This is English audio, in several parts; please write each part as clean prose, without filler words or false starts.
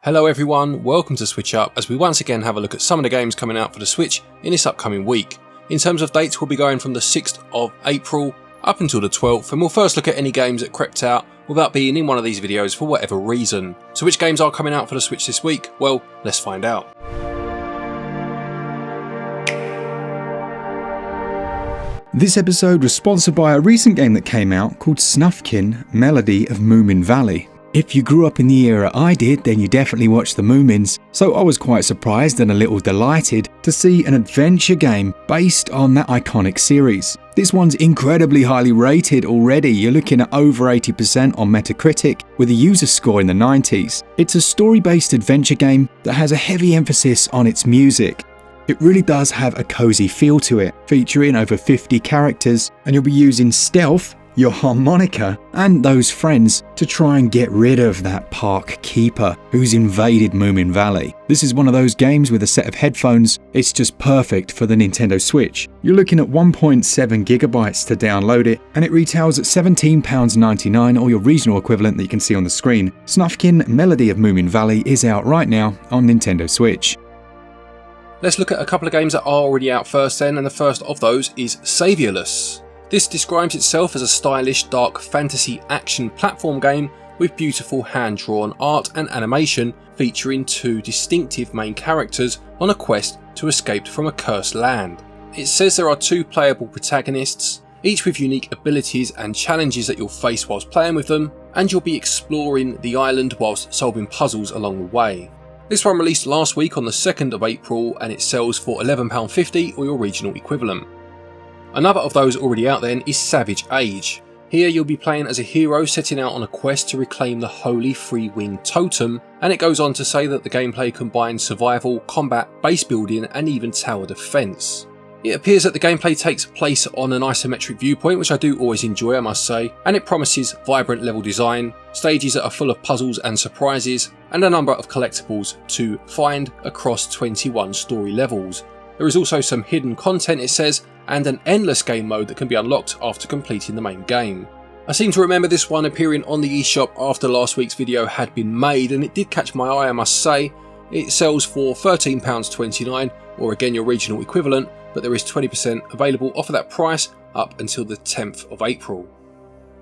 Hello everyone, welcome to SwitchUp as we once again have a look at some of the games coming out for the Switch in this upcoming week. In terms of dates, we'll be going from the 6th of April up until the 12th, and we'll first look at any games that crept out without being in one of these videos for whatever reason. So which games are coming out for the Switch this week? Well, let's find out. This episode was sponsored by a recent game that came out called Snufkin, Melody of Moominvalley. If you grew up in the era I did, then you definitely watched the Moomins, so I was quite surprised and a little delighted to see an adventure game based on that iconic series. This one's incredibly highly rated already. You're looking at over 80% on Metacritic with a user score in the 90s. It's a story-based adventure game that has a heavy emphasis on its music. It really does have a cozy feel to it, featuring over 50 characters, and you'll be using stealth, your harmonica, and those friends to try and get rid of that park keeper who's invaded Moominvalley. This is one of those games with a set of headphones. It's just perfect for the Nintendo Switch. You're looking at 1.7 gigabytes to download it, and it retails at £17.99, or your regional equivalent that you can see on the screen. Snufkin Melody of Moominvalley is out right now on Nintendo Switch. Let's look at a couple of games that are already out first then, and the first of those is Saviorless. This describes itself as a stylish, dark fantasy action platform game with beautiful hand-drawn art and animation featuring two distinctive main characters on a quest to escape from a cursed land. It says there are two playable protagonists, each with unique abilities and challenges that you'll face whilst playing with them, and you'll be exploring the island whilst solving puzzles along the way. This one released last week on the 2nd of April and it sells for £11.50 or your regional equivalent. Another of those already out then is Savage Age. Here you'll be playing as a hero setting out on a quest to reclaim the Holy Free-Winged Totem, and it goes on to say that the gameplay combines survival, combat, base building and even tower defense. It appears that the gameplay takes place on an isometric viewpoint, which I do always enjoy, I must say, and it promises vibrant level design, stages that are full of puzzles and surprises, and a number of collectibles to find across 21 story levels. There is also some hidden content, it says, and an endless game mode that can be unlocked after completing the main game. I seem to remember this one appearing on the eShop after last week's video had been made, and it did catch my eye, I must say. It sells for £13.29 or again your regional equivalent, but there is 20% available off of that price up until the 10th of April.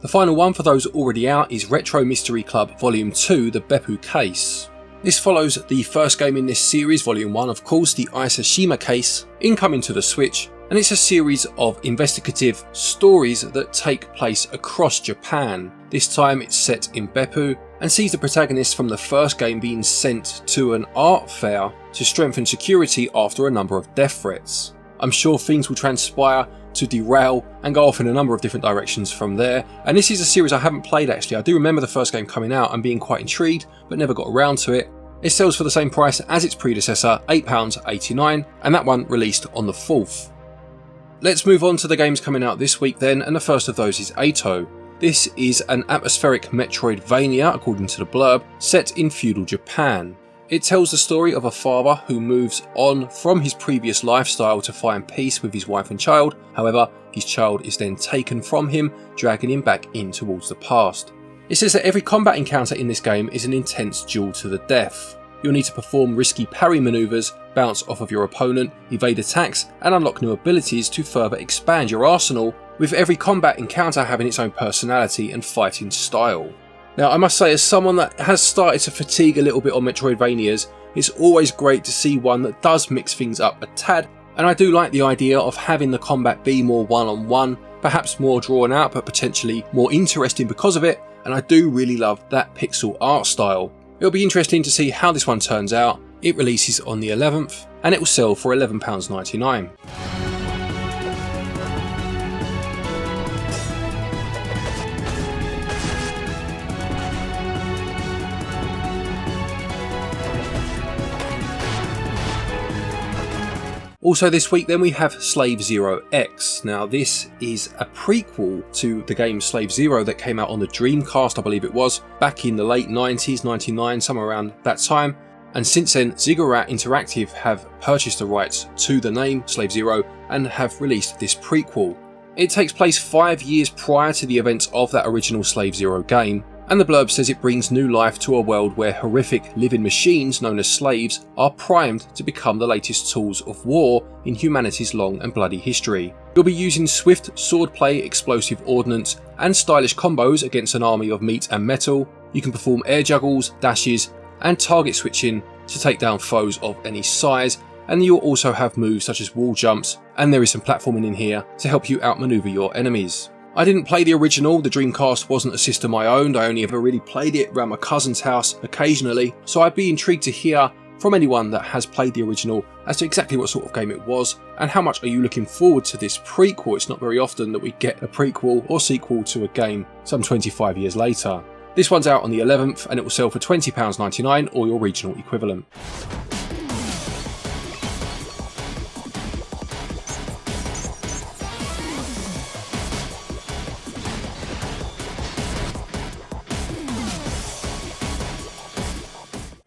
The final one for those already out is Retro Mystery Club Volume 2, The Beppu Case. This follows the first game in this series, Volume 1 of course, the Isashima Case, incoming to the Switch, and it's a series of investigative stories that take place across Japan. This time it's set in Beppu and sees the protagonist from the first game being sent to an art fair to strengthen security after a number of death threats. I'm sure things will transpire to derail and go off in a number of different directions from there, and this is a series I haven't played actually. I do remember the first game coming out and being quite intrigued but never got around to it. It sells for the same price as its predecessor, £8.89, and that one released on the 4th. Let's move on to the games coming out this week then, and the first of those is Ato. This is an atmospheric Metroidvania, according to the blurb, set in feudal Japan. It tells the story of a father who moves on from his previous lifestyle to find peace with his wife and child. However, his child is then taken from him, dragging him back in towards the past. It says that every combat encounter in this game is an intense duel to the death. You'll need to perform risky parry maneuvers, bounce off of your opponent, evade attacks, and unlock new abilities to further expand your arsenal, with every combat encounter having its own personality and fighting style. Now, I must say, as someone that has started to fatigue a little bit on Metroidvanias, it's always great to see one that does mix things up a tad, and I do like the idea of having the combat be more one-on-one, perhaps more drawn out but potentially more interesting because of it, and I do really love that pixel art style. It'll be interesting to see how this one turns out. It releases on the 11th and it will sell for £11.99. Also this week then we have Slave Zero X. Now this is a prequel to the game Slave Zero that came out on the Dreamcast, I believe it was, back in the late 90s, 99, somewhere around that time. And since then, Ziggurat Interactive have purchased the rights to the name Slave Zero and have released this prequel. It takes place 5 years prior to the events of that original Slave Zero game, and the blurb says it brings new life to a world where horrific living machines known as slaves are primed to become the latest tools of war in humanity's long and bloody history. You'll be using swift swordplay, explosive ordnance, and stylish combos against an army of meat and metal. You can perform air juggles, dashes, and target switching to take down foes of any size, and you'll also have moves such as wall jumps, and there is some platforming in here to help you outmaneuver your enemies. I didn't play the original, the Dreamcast wasn't a system I owned, I only ever really played it around my cousin's house occasionally, so I'd be intrigued to hear from anyone that has played the original as to exactly what sort of game it was, and how much are you looking forward to this prequel. It's not very often that we get a prequel or sequel to a game some 25 years later. This one's out on the 11th and it will sell for £20.99 or your regional equivalent.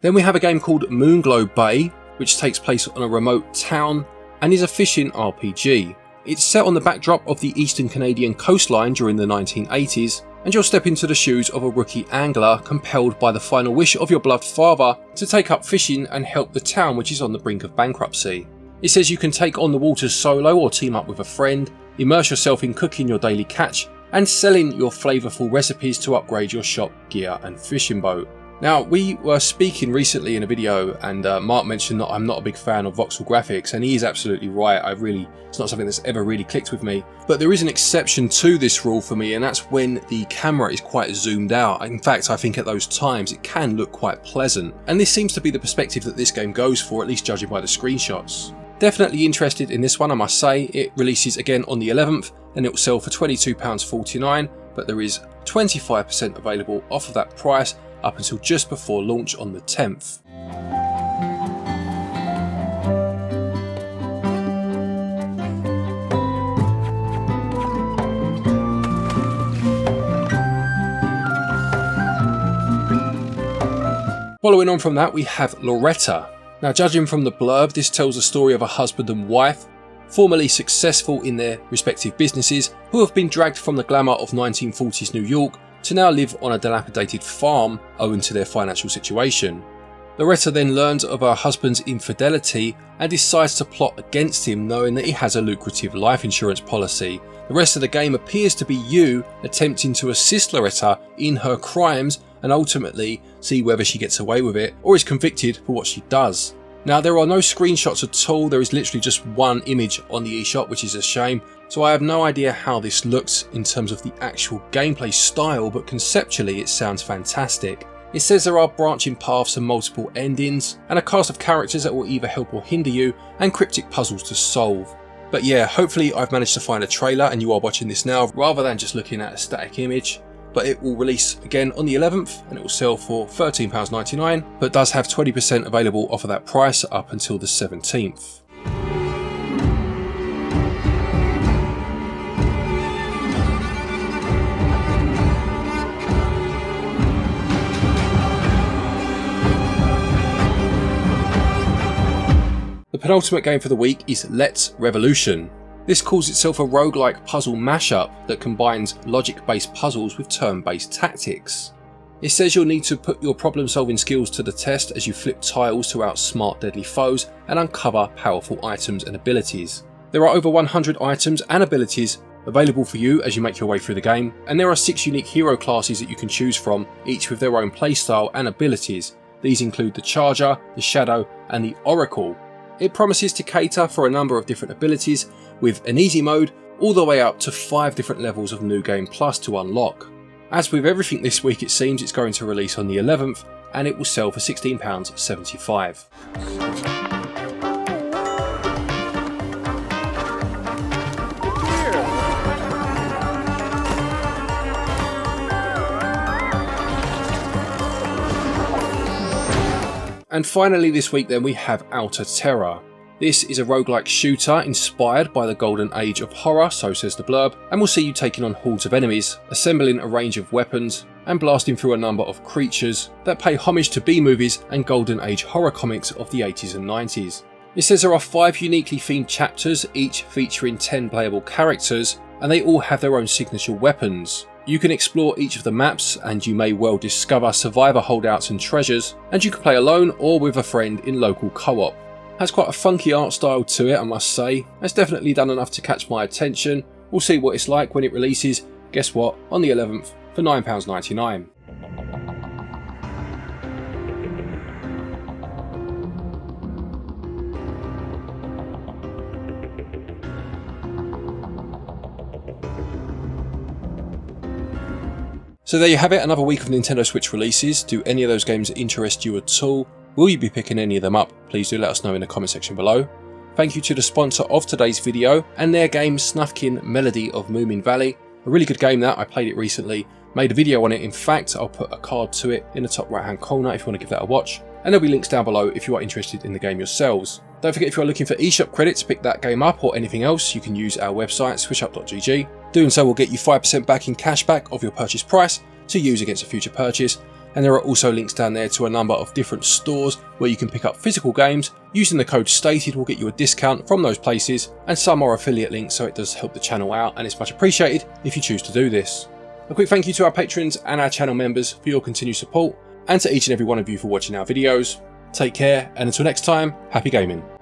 Then we have a game called Moonglow Bay, which takes place on a remote town and is a fishing RPG. It's set on the backdrop of the eastern Canadian coastline during the 1980s, and you'll step into the shoes of a rookie angler compelled by the final wish of your beloved father to take up fishing and help the town, which is on the brink of bankruptcy. It says you can take on the waters solo or team up with a friend, immerse yourself in cooking your daily catch, and selling your flavourful recipes to upgrade your shop, gear and fishing boat. Now, we were speaking recently in a video and Mark mentioned that I'm not a big fan of voxel graphics, and he is absolutely right. It's not something that's ever really clicked with me. But there is an exception to this rule for me, and that's when the camera is quite zoomed out. In fact, I think at those times it can look quite pleasant. And this seems to be the perspective that this game goes for, at least judging by the screenshots. Definitely interested in this one, I must say. It releases again on the 11th and it will sell for £22.49, but there is 25% available off of that price up until just before launch on the 10th. Following on from that, we have Loretta. Now, judging from the blurb, this tells the story of a husband and wife, formerly successful in their respective businesses, who have been dragged from the glamour of 1940s New York to now live on a dilapidated farm owing to their financial situation. Loretta then learns of her husband's infidelity and decides to plot against him, knowing that he has a lucrative life insurance policy. The rest of the game appears to be you attempting to assist Loretta in her crimes and ultimately see whether she gets away with it or is convicted for what she does. Now, there are no screenshots at all, there is literally just one image on the eShop, which is a shame, so I have no idea how this looks in terms of the actual gameplay style, but conceptually it sounds fantastic. It says there are branching paths and multiple endings, and a cast of characters that will either help or hinder you, and cryptic puzzles to solve. But yeah, hopefully I've managed to find a trailer and you are watching this now rather than just looking at a static image. But it will release again on the 11th and it will sell for £13.99, but does have 20% available off of that price up until the 17th. The penultimate game for the week is Let's Revolution. This calls itself a roguelike puzzle mashup that combines logic-based puzzles with turn-based tactics. It says you'll need to put your problem-solving skills to the test as you flip tiles to outsmart deadly foes and uncover powerful items and abilities. There are over 100 items and abilities available for you as you make your way through the game, and there are 6 unique hero classes that you can choose from, each with their own playstyle and abilities. These include the Charger, the Shadow, and the Oracle. It promises to cater for a number of different abilities, with an easy mode all the way up to 5 different levels of New Game Plus to unlock. As with everything this week, it seems it's going to release on the 11th and it will sell for £16.75. And finally this week then we have Outer Terror. This is a roguelike shooter inspired by the golden age of horror, so says the blurb, and will see you taking on hordes of enemies, assembling a range of weapons, and blasting through a number of creatures that pay homage to B-movies and golden age horror comics of the 80s and 90s. It says there are 5 uniquely themed chapters, each featuring 10 playable characters, and they all have their own signature weapons. You can explore each of the maps and you may well discover survivor holdouts and treasures, and you can play alone or with a friend in local co-op. Has quite a funky art style to it, I must say. It's definitely done enough to catch my attention. We'll see what it's like when it releases, guess what, on the 11th for £9.99. So there you have it, another week of Nintendo Switch releases. Do any of those games interest you at all? Will you be picking any of them up? Please do let us know in the comment section below. Thank you to the sponsor of today's video and their game Snufkin Melody of Moominvalley. A really good game that, I played it recently, made a video on it. In fact, I'll put a card to it in the top right hand corner if you want to give that a watch. And there'll be links down below if you are interested in the game yourselves. Don't forget, if you are looking for eShop credits to pick that game up or anything else, you can use our website switchup.gg. Doing so will get you 5% back in cashback of your purchase price to use against a future purchase. And there are also links down there to a number of different stores where you can pick up physical games. Using the code stated will get you a discount from those places, and some are affiliate links, so it does help the channel out and it's much appreciated if you choose to do this. A quick thank you to our patrons and our channel members for your continued support, and to each and every one of you for watching our videos. Take care, and until next time, happy gaming.